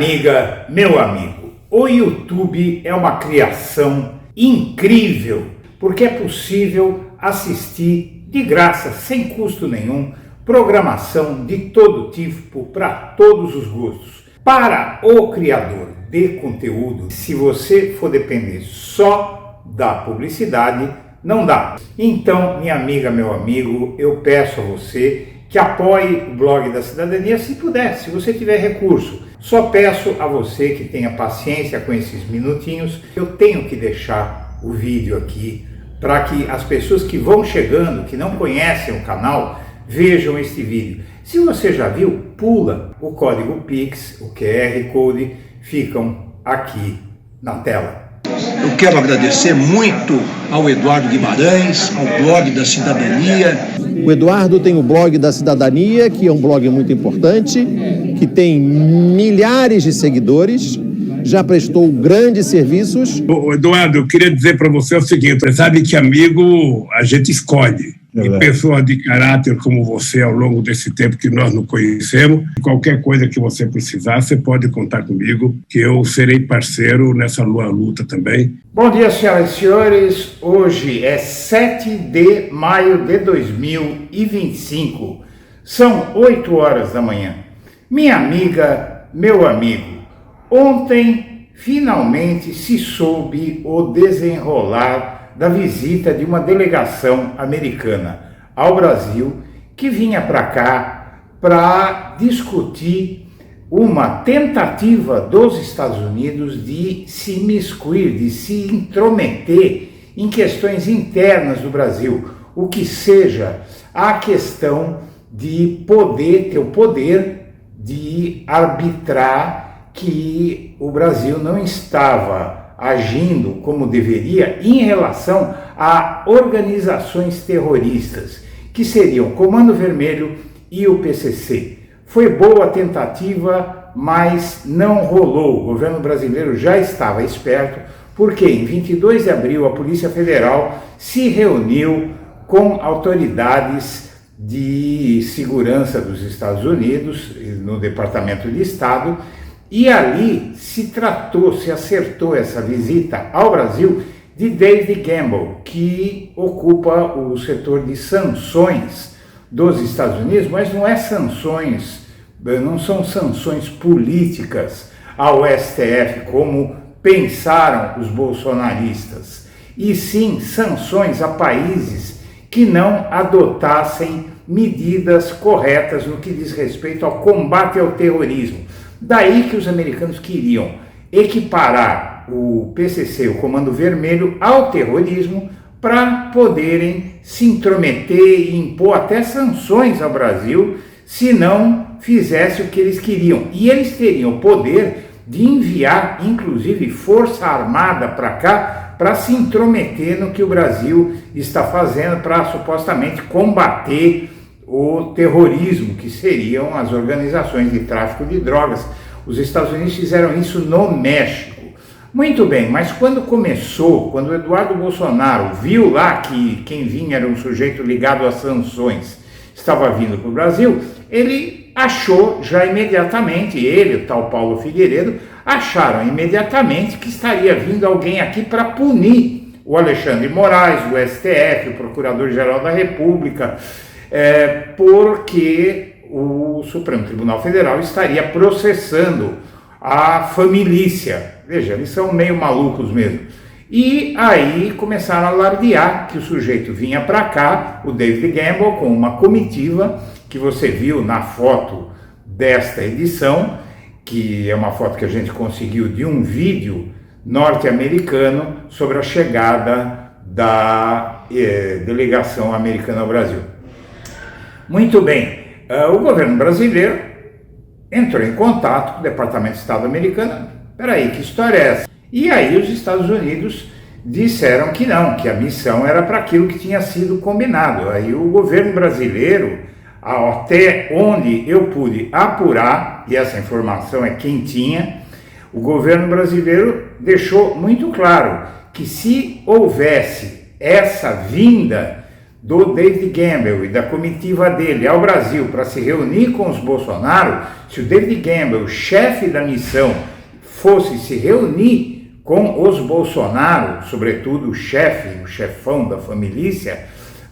amiga, meu amigo, o YouTube é uma criação incrível, porque é possível assistir de graça, sem custo nenhum, programação de todo tipo, para todos os gostos. Para o criador de conteúdo, se você for depender só da publicidade, não dá. Então, minha amiga, meu amigo, eu peço a você que apoie o Blog da Cidadania se puder, se você tiver recurso. Só peço a você que tenha paciência com esses minutinhos. Eu tenho que deixar o vídeo aqui para que as pessoas que vão chegando, que não conhecem o canal, vejam este vídeo. Se você já viu, pula o código Pix, o QR Code, ficam aqui na tela. Eu quero agradecer muito ao Eduardo Guimarães, ao Blog da Cidadania. O Eduardo tem o Blog da Cidadania, que é um blog muito importante, que tem milhares de seguidores, já prestou grandes serviços. Eduardo, eu queria dizer para você o seguinte: você sabe que amigo a gente escolhe. E pessoa de caráter como você, ao longo desse tempo que nós nos conhecemos, qualquer coisa que você precisar, você pode contar comigo, que eu serei parceiro nessa luta também. Bom dia, senhoras e senhores. Hoje é 7 de maio de 2025. São 8 horas da manhã. Minha amiga, meu amigo, ontem finalmente se soube o desenrolar da visita de uma delegação americana ao Brasil, que vinha para cá para discutir uma tentativa dos Estados Unidos de se imiscuir, de se intrometer em questões internas do Brasil, o que seja a questão de poder ter o poder de arbitrar que o Brasil não estava agindo como deveria em relação a organizações terroristas, que seriam o Comando Vermelho e o PCC. Foi boa a tentativa, mas não rolou. O governo brasileiro já estava esperto, porque em 22 de abril a Polícia Federal se reuniu com autoridades de segurança dos Estados Unidos, no Departamento de Estado, e ali se acertou essa visita ao Brasil de David Gamble, que ocupa o setor de sanções dos Estados Unidos, mas não são sanções políticas ao STF, como pensaram os bolsonaristas, e sim sanções a países que não adotassem medidas corretas no que diz respeito ao combate ao terrorismo. Daí que os americanos queriam equiparar o PCC, o Comando Vermelho, ao terrorismo para poderem se intrometer e impor até sanções ao Brasil se não fizesse o que eles queriam. E eles teriam o poder de enviar, inclusive, força armada para cá para se intrometer no que o Brasil está fazendo para supostamente combater o terrorismo, que seriam as organizações de tráfico de drogas. Os Estados Unidos fizeram isso no México. Muito bem, mas quando o Eduardo Bolsonaro viu lá que quem vinha era um sujeito ligado às sanções, estava vindo para o Brasil, ele achou já imediatamente, ele, o tal Paulo Figueiredo, acharam imediatamente que estaria vindo alguém aqui para punir o Alexandre Moraes, o STF, o Procurador-Geral da República, porque o Supremo Tribunal Federal estaria processando a família. Veja, eles são meio malucos mesmo. E aí começaram a alardear que o sujeito vinha para cá, o David Gamble, com uma comitiva, que você viu na foto desta edição, que é uma foto que a gente conseguiu de um vídeo norte-americano sobre a chegada da delegação americana ao Brasil. Muito bem, o governo brasileiro entrou em contato com o Departamento de Estado americano. Peraí, que história é essa? E aí os Estados Unidos disseram que não, que a missão era para aquilo que tinha sido combinado. Aí o governo brasileiro, até onde eu pude apurar, e essa informação é quentinha, o governo brasileiro deixou muito claro que se houvesse essa vinda do David Gamble e da comitiva dele ao Brasil para se reunir com os Bolsonaro, se o David Gamble, chefe da missão, fosse se reunir com os Bolsonaro, sobretudo o chefão da família,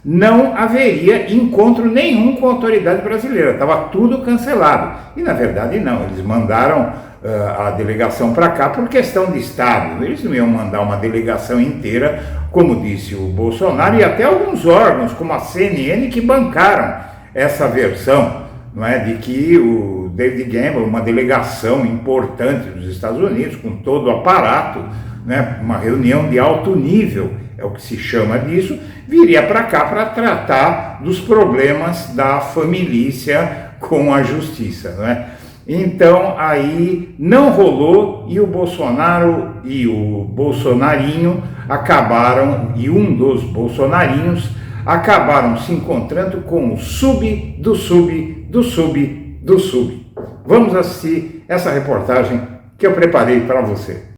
não haveria encontro nenhum com a autoridade brasileira, estava tudo cancelado. E na verdade não, eles mandaram a delegação para cá por questão de Estado, eles não iam mandar uma delegação inteira, como disse o Bolsonaro, e até alguns órgãos, como a CNN, que bancaram essa versão, não é, de que o David Gamble, uma delegação importante dos Estados Unidos, com todo o aparato, né, uma reunião de alto nível, é o que se chama disso, viria para cá para tratar dos problemas da família com a justiça, não é? Então aí não rolou e o Bolsonaro e o bolsonarinho acabaram, e um dos bolsonarinhos acabaram se encontrando com o sub do sub do sub do sub. Vamos assistir essa reportagem que eu preparei para você.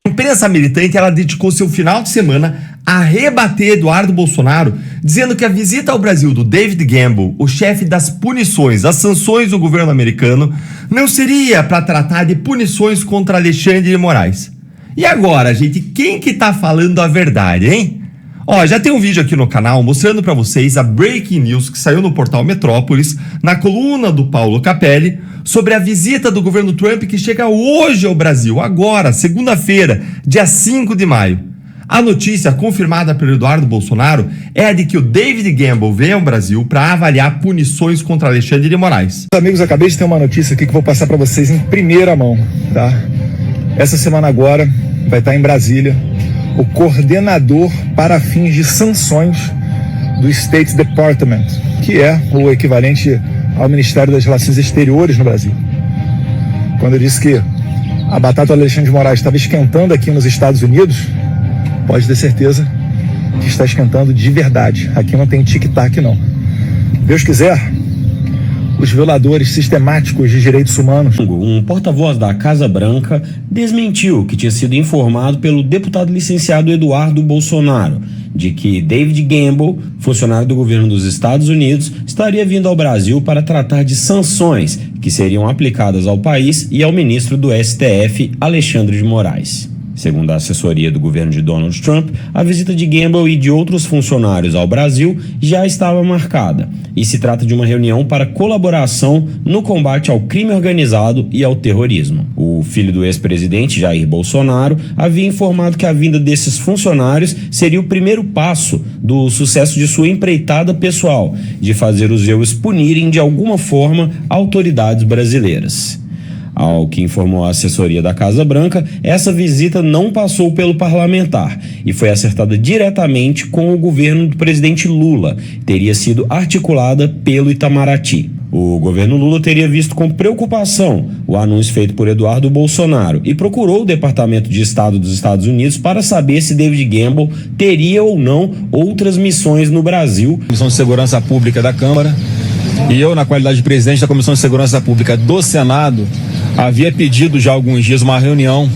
A imprensa militante, ela dedicou seu final de semana a rebater Eduardo Bolsonaro, dizendo que a visita ao Brasil do David Gamble, o chefe das punições, as sanções do governo americano, não seria para tratar de punições contra Alexandre de Moraes. E agora, gente, quem que tá falando a verdade, hein? Ó, já tem um vídeo aqui no canal mostrando para vocês a breaking news que saiu no portal Metrópolis, na coluna do Paulo Capelli, sobre a visita do governo Trump que chega hoje ao Brasil, agora, segunda-feira, dia 5 de maio. A notícia confirmada pelo Eduardo Bolsonaro é a de que o David Gamble vem ao Brasil para avaliar punições contra Alexandre de Moraes. Amigos, acabei de ter uma notícia aqui que vou passar para vocês em primeira mão, tá? Essa semana agora vai estar em Brasília o coordenador para fins de sanções do State Department, que é o equivalente ao Ministério das Relações Exteriores no Brasil. Quando eu disse que a batata do Alexandre de Moraes estava esquentando aqui nos Estados Unidos, pode ter certeza que está esquentando de verdade. Aqui não tem tic-tac, não. Deus quiser, os violadores sistemáticos de direitos humanos. Um porta-voz da Casa Branca desmentiu que tinha sido informado pelo deputado licenciado Eduardo Bolsonaro de que David Gamble, funcionário do governo dos Estados Unidos, estaria vindo ao Brasil para tratar de sanções que seriam aplicadas ao país e ao ministro do STF, Alexandre de Moraes. Segundo a assessoria do governo de Donald Trump, a visita de Gamble e de outros funcionários ao Brasil já estava marcada, e se trata de uma reunião para colaboração no combate ao crime organizado e ao terrorismo. O filho do ex-presidente, Jair Bolsonaro, havia informado que a vinda desses funcionários seria o primeiro passo do sucesso de sua empreitada pessoal, de fazer os EUs punirem de alguma forma autoridades brasileiras. Ao que informou a assessoria da Casa Branca, essa visita não passou pelo parlamentar e foi acertada diretamente com o governo do presidente Lula. Teria sido articulada pelo Itamaraty. O governo Lula teria visto com preocupação o anúncio feito por Eduardo Bolsonaro e procurou o Departamento de Estado dos Estados Unidos para saber se David Gamble teria ou não outras missões no Brasil. Comissão de Segurança Pública da Câmara e eu, na qualidade de presidente da Comissão de Segurança Pública do Senado, havia pedido já há alguns dias uma reunião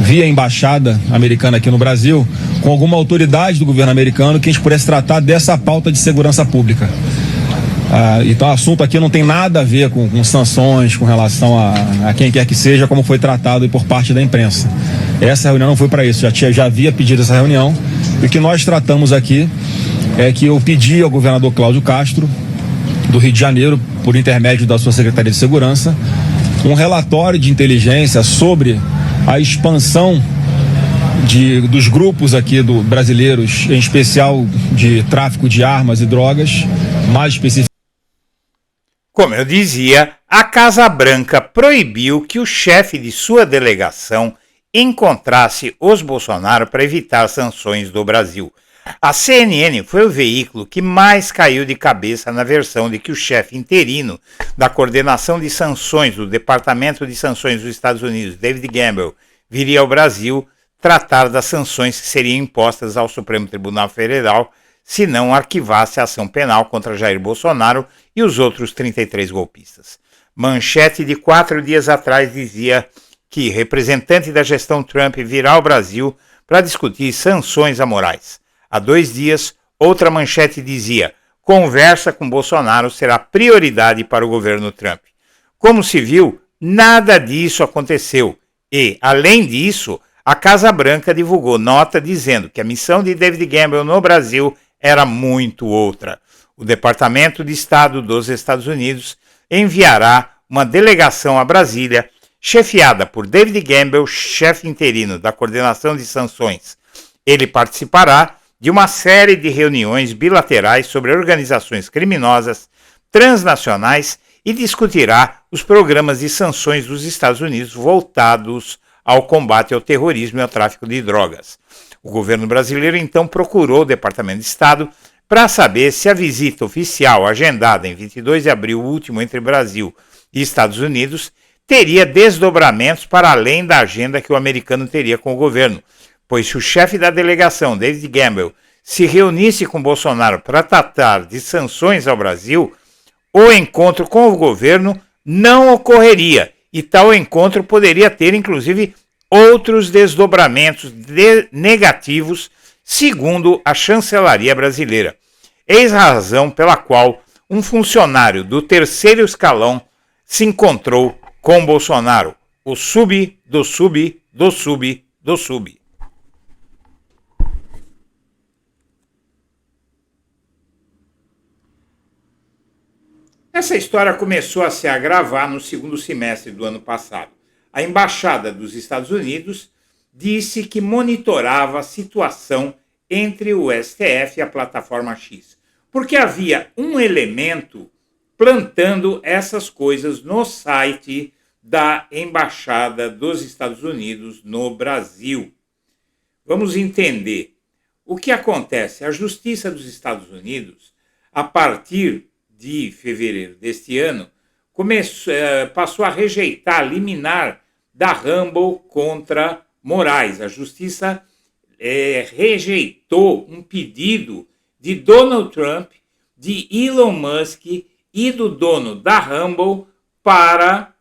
via embaixada americana aqui no Brasil com alguma autoridade do governo americano que a gente pudesse tratar dessa pauta de segurança pública. Então o assunto aqui não tem nada a ver com sanções com relação a quem quer que seja, como foi tratado por parte da imprensa. Essa reunião não foi para isso, já havia pedido essa reunião, e o que nós tratamos aqui é que eu pedi ao governador Cláudio Castro, do Rio de Janeiro, por intermédio da sua Secretaria de Segurança, um relatório de inteligência sobre a expansão dos grupos aqui brasileiros, em especial de tráfico de armas e drogas, mais especificamente. Como eu dizia, a Casa Branca proibiu que o chefe de sua delegação encontrasse os Bolsonaro para evitar sanções do Brasil. A CNN foi o veículo que mais caiu de cabeça na versão de que o chefe interino da coordenação de sanções do Departamento de Sanções dos Estados Unidos, David Gamble, viria ao Brasil tratar das sanções que seriam impostas ao Supremo Tribunal Federal se não arquivasse a ação penal contra Jair Bolsonaro e os outros 33 golpistas. Manchete de 4 dias atrás dizia que representante da gestão Trump virá ao Brasil para discutir sanções a Moraes. Há 2 dias, Outra manchete dizia: conversa com Bolsonaro será prioridade para o governo Trump. Como se viu, nada disso aconteceu. E, além disso, a Casa Branca divulgou nota dizendo que a missão de David Gamble no Brasil era muito outra. O Departamento de Estado dos Estados Unidos enviará uma delegação a Brasília, chefiada por David Gamble, chefe interino da Coordenação de Sanções. Ele participará de uma série de reuniões bilaterais sobre organizações criminosas transnacionais e discutirá os programas de sanções dos Estados Unidos voltados ao combate ao terrorismo e ao tráfico de drogas. O governo brasileiro então procurou o Departamento de Estado para saber se a visita oficial agendada em 22 de abril último entre Brasil e Estados Unidos teria desdobramentos para além da agenda que o americano teria com o governo, pois se o chefe da delegação, David Gamble, se reunisse com Bolsonaro para tratar de sanções ao Brasil, o encontro com o governo não ocorreria e tal encontro poderia ter, inclusive, outros desdobramentos negativos, segundo a chancelaria brasileira. Eis a razão pela qual um funcionário do terceiro escalão se encontrou com Bolsonaro, o sub do sub do sub do sub. Essa história começou a se agravar no segundo semestre do ano passado. A Embaixada dos Estados Unidos disse que monitorava a situação entre o STF e a plataforma X, porque havia um elemento plantando essas coisas no site da Embaixada dos Estados Unidos no Brasil. Vamos entender o que acontece. A Justiça dos Estados Unidos, a partir de fevereiro deste ano, passou a rejeitar a liminar da Rumble contra Moraes. A Justiça rejeitou um pedido de Donald Trump, de Elon Musk e do dono da Rumble para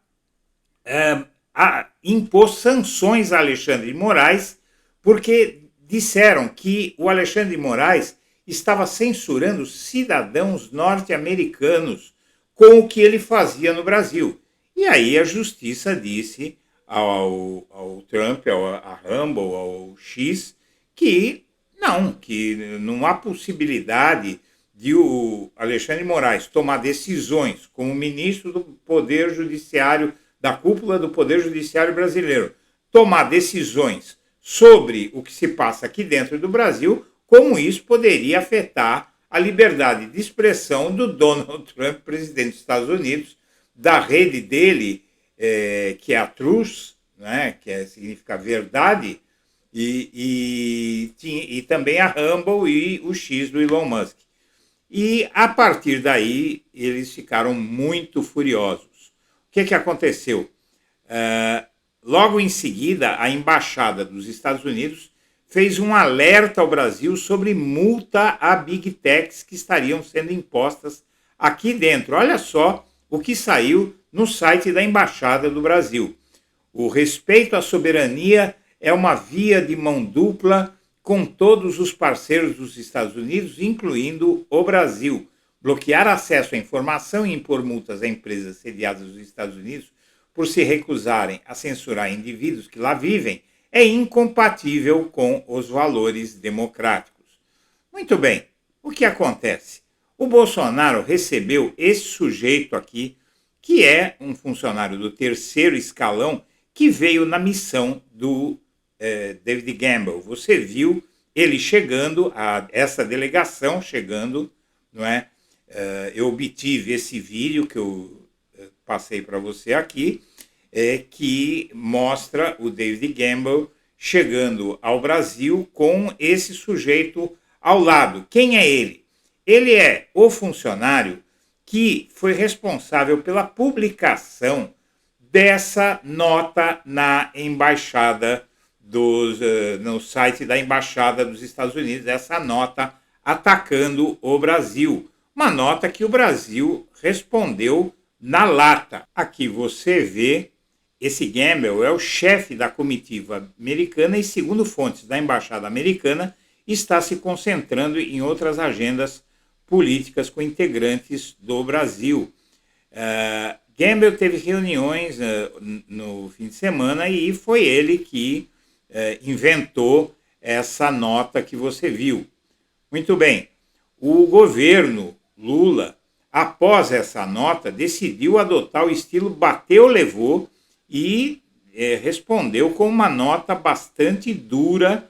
impor sanções a Alexandre de Moraes, porque disseram que o Alexandre de Moraes estava censurando cidadãos norte-americanos com o que ele fazia no Brasil. E aí a justiça disse ao Trump, à Rumble, ao X, que não há possibilidade de o Alexandre de Moraes tomar decisões como ministro do Poder Judiciário, da cúpula do Poder Judiciário brasileiro, tomar decisões sobre o que se passa aqui dentro do Brasil, como isso poderia afetar a liberdade de expressão do Donald Trump, presidente dos Estados Unidos, da rede dele, que é a Truth, né, significa verdade, e também a Rumble e o X do Elon Musk. E, a partir daí, eles ficaram muito furiosos. O que aconteceu? Logo em seguida, a Embaixada dos Estados Unidos fez um alerta ao Brasil sobre multa a Big Techs que estariam sendo impostas aqui dentro. Olha só o que saiu no site da Embaixada do Brasil. O respeito à soberania é uma via de mão dupla com todos os parceiros dos Estados Unidos, incluindo o Brasil. Bloquear acesso à informação e impor multas a empresas sediadas nos Estados Unidos por se recusarem a censurar indivíduos que lá vivem é incompatível com os valores democráticos. Muito bem, o que acontece? O Bolsonaro recebeu esse sujeito aqui, que é um funcionário do terceiro escalão, que veio na missão do David Gamble. Você viu ele chegando, essa delegação chegando, não é? Eu obtive esse vídeo que eu passei para você aqui, que mostra o David Gamble chegando ao Brasil com esse sujeito ao lado. Quem é ele? Ele é o funcionário que foi responsável pela publicação dessa nota na embaixada no site da Embaixada dos Estados Unidos, essa nota atacando o Brasil. Uma nota que o Brasil respondeu na lata. Aqui você vê, esse Gamble é o chefe da comitiva americana e, segundo fontes da Embaixada Americana, está se concentrando em outras agendas políticas com integrantes do Brasil. Gamble teve reuniões no fim de semana e foi ele que inventou essa nota que você viu. Muito bem, o governo Lula, após essa nota, decidiu adotar o estilo bateu, levou e respondeu com uma nota bastante dura,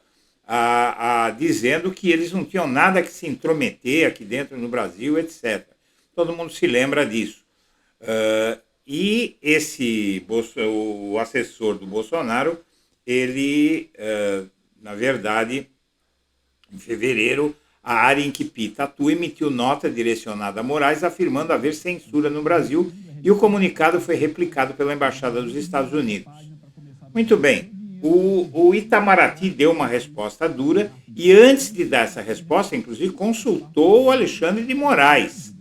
dizendo que eles não tinham nada que se intrometer aqui dentro no Brasil, etc. Todo mundo se lembra disso. E o assessor do Bolsonaro, ele, na verdade, em fevereiro, a área em que Pita atua emitiu nota direcionada a Moraes, afirmando haver censura no Brasil, e o comunicado foi replicado pela Embaixada dos Estados Unidos. Muito bem, o Itamaraty deu uma resposta dura, e antes de dar essa resposta, inclusive, consultou o Alexandre de Moraes.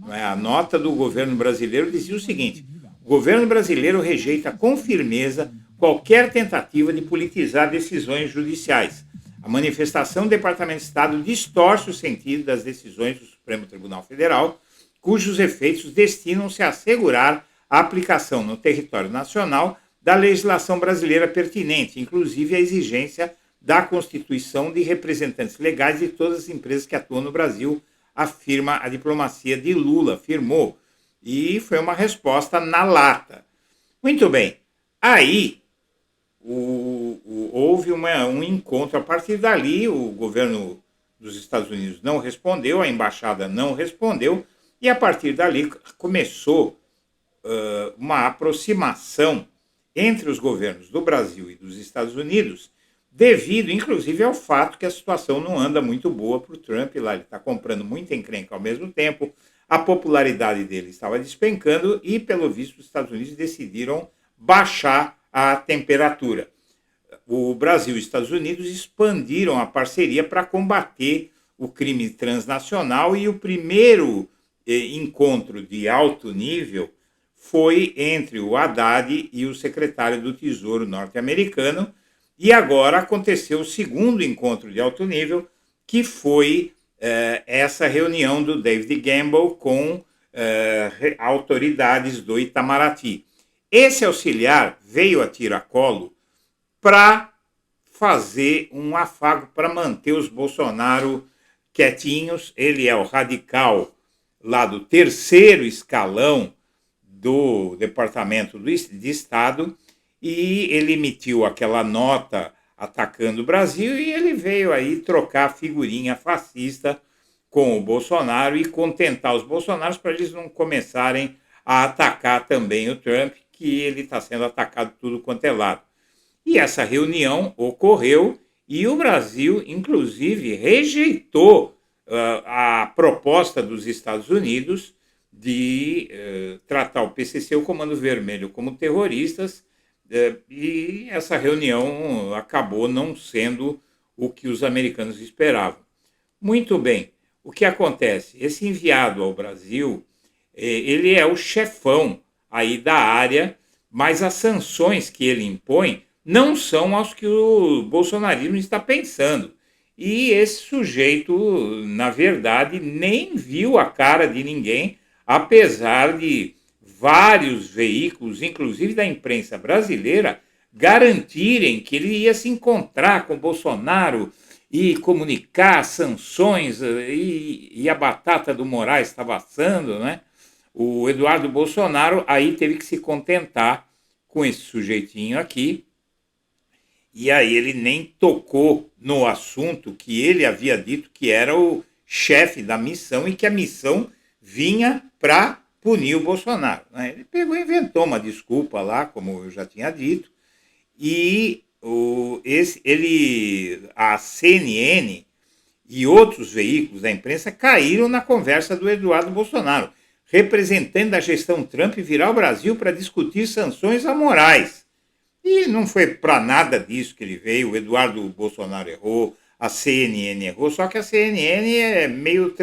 A nota do governo brasileiro dizia o seguinte: o governo brasileiro rejeita com firmeza qualquer tentativa de politizar decisões judiciais. A manifestação do Departamento de Estado distorce o sentido das decisões do Supremo Tribunal Federal, cujos efeitos destinam-se a assegurar a aplicação no território nacional da legislação brasileira pertinente, inclusive a exigência da constituição de representantes legais de todas as empresas que atuam no Brasil, afirma a diplomacia de Lula, afirmou. E foi uma resposta na lata. Muito bem, aí houve um encontro. A partir dali, o governo dos Estados Unidos não respondeu, a embaixada não respondeu, e a partir dali começou uma aproximação entre os governos do Brasil e dos Estados Unidos, devido, inclusive, ao fato que a situação não anda muito boa para o Trump lá. Ele está comprando muita encrenca ao mesmo tempo, a popularidade dele estava despencando e, pelo visto, os Estados Unidos decidiram baixar a temperatura. O Brasil e os Estados Unidos expandiram a parceria para combater o crime transnacional, e o primeiro encontro de alto nível foi entre o Haddad e o secretário do Tesouro norte-americano, e agora aconteceu o segundo encontro de alto nível, que foi essa reunião do David Gamble com autoridades do Itamaraty. Esse auxiliar veio a tiracolo para fazer um afago, para manter os Bolsonaro quietinhos. Ele é o radical lá do terceiro escalão do Departamento de Estado, e ele emitiu aquela nota atacando o Brasil, e ele veio aí trocar figurinha fascista com o Bolsonaro e contentar os bolsonaros para eles não começarem a atacar também o Trump, que ele está sendo atacado tudo quanto é lado. E essa reunião ocorreu e o Brasil, inclusive, rejeitou a proposta dos Estados Unidos de tratar o PCC, o Comando Vermelho, como terroristas, e essa reunião acabou não sendo o que os americanos esperavam. Muito bem, o que acontece? Esse enviado ao Brasil, ele é o chefão aí da área, mas as sanções que ele impõe não são as que o bolsonarismo está pensando. E esse sujeito, na verdade, nem viu a cara de ninguém, apesar de vários veículos, inclusive da imprensa brasileira, garantirem que ele ia se encontrar com Bolsonaro e comunicar sanções, e a batata do Moraes estava assando, né? O Eduardo Bolsonaro aí teve que se contentar com esse sujeitinho aqui, e aí ele nem tocou no assunto que ele havia dito que era o chefe da missão e que a missão vinha para punir o Bolsonaro, né? Ele pegou e inventou uma desculpa lá, como eu já tinha dito, e a CNN e outros veículos da imprensa caíram na conversa do Eduardo Bolsonaro. Representante da gestão Trump virá ao Brasil para discutir sanções a Moraes. E não foi para nada disso que ele veio. O Eduardo Bolsonaro errou, a CNN errou, só que a CNN é meio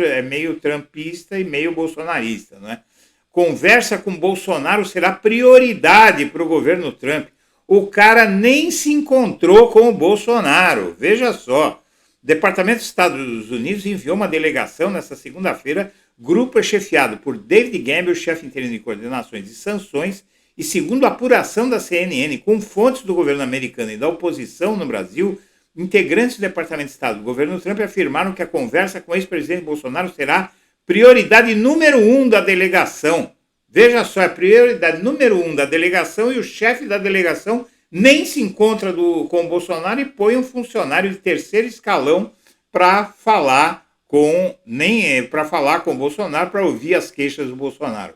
trumpista e meio bolsonarista, né? Conversa com Bolsonaro será prioridade para o governo Trump. O cara nem se encontrou com o Bolsonaro, veja só. O Departamento de Estados Unidos enviou uma delegação nesta segunda-feira. Grupo é chefiado por David Gamble, chefe interino de coordenações e sanções, e segundo a apuração da CNN, com fontes do governo americano e da oposição no Brasil, integrantes do Departamento de Estado do governo Trump afirmaram que a conversa com o ex-presidente Bolsonaro será prioridade número 1 da delegação. Veja só, é prioridade número 1 da delegação e o chefe da delegação nem se encontra com o Bolsonaro e põe um funcionário de terceiro escalão para falar com o Bolsonaro, para ouvir as queixas do Bolsonaro.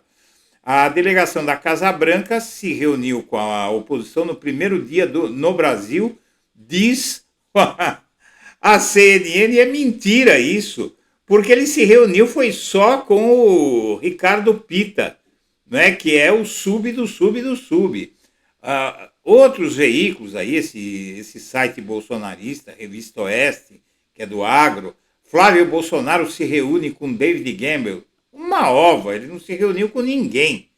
A delegação da Casa Branca se reuniu com a oposição no primeiro dia no Brasil, diz a CNN, e é mentira isso, porque ele se reuniu foi só com o Ricardo Pita, né, que é o sub do sub do sub. Outros veículos aí, esse site bolsonarista, Revista Oeste, que é do agro, Flávio Bolsonaro se reúne com David Gamble. Uma ova, ele não se reuniu com ninguém,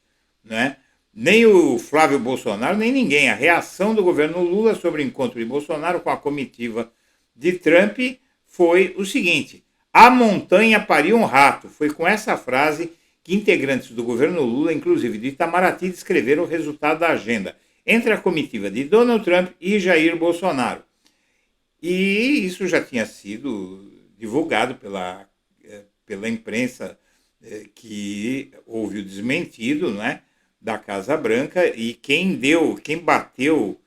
né? Nem o Flávio Bolsonaro, nem ninguém. A reação do governo Lula sobre o encontro de Bolsonaro com a comitiva de Trump foi o seguinte: a montanha pariu um rato. Foi com essa frase que integrantes do governo Lula, inclusive de Itamaraty, descreveram o resultado da agenda entre a comitiva de Donald Trump e Jair Bolsonaro. E isso já tinha sido divulgado pela imprensa, que houve o desmentido, né, da Casa Branca, e quem bateu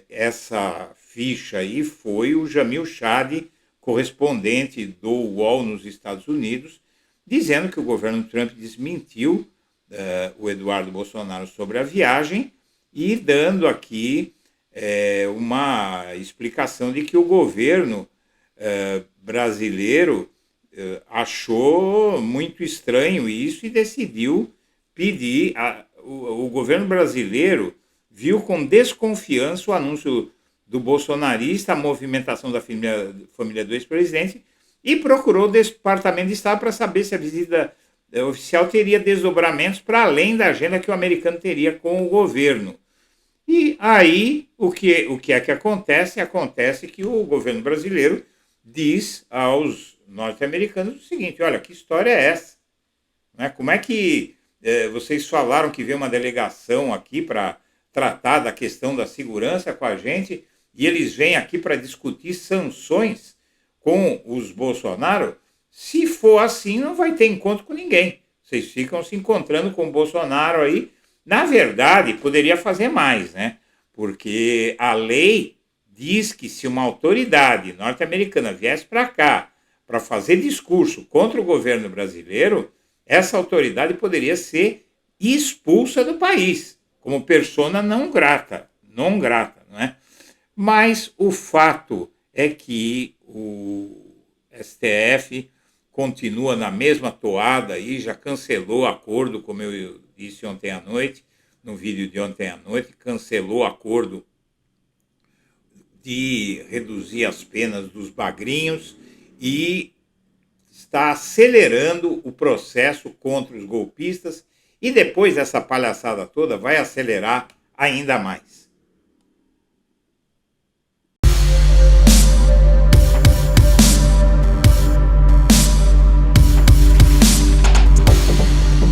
essa ficha aí foi o Jamil Chad, correspondente do UOL nos Estados Unidos, dizendo que o governo Trump desmentiu o Eduardo Bolsonaro sobre a viagem e dando aqui uma explicação de que o governo brasileiro achou muito estranho isso e decidiu pedir. O governo brasileiro viu com desconfiança o anúncio do bolsonarista, a movimentação da família do ex-presidente, e procurou o Departamento de Estado para saber se a visita oficial teria desdobramentos para além da agenda que o americano teria com o governo. E aí, o que é que acontece? Acontece que o governo brasileiro diz aos norte-americanos o seguinte: olha, que história é essa? Né? Como é que vocês falaram que veio uma delegação aqui para tratar da questão da segurança com a gente e eles vêm aqui para discutir sanções com os Bolsonaro? Se for assim, não vai ter encontro com ninguém. Vocês ficam se encontrando com o Bolsonaro aí. Na verdade, poderia fazer mais, né? Porque a lei diz que se uma autoridade norte-americana viesse para cá para fazer discurso contra o governo brasileiro, essa autoridade poderia ser expulsa do país, como persona não grata, não é? Mas o fato é que o STF continua na mesma toada e já cancelou acordo, como eu disse ontem à noite, no vídeo de ontem à noite, cancelou acordo de reduzir as penas dos bagrinhos e está acelerando o processo contra os golpistas e depois dessa palhaçada toda vai acelerar ainda mais.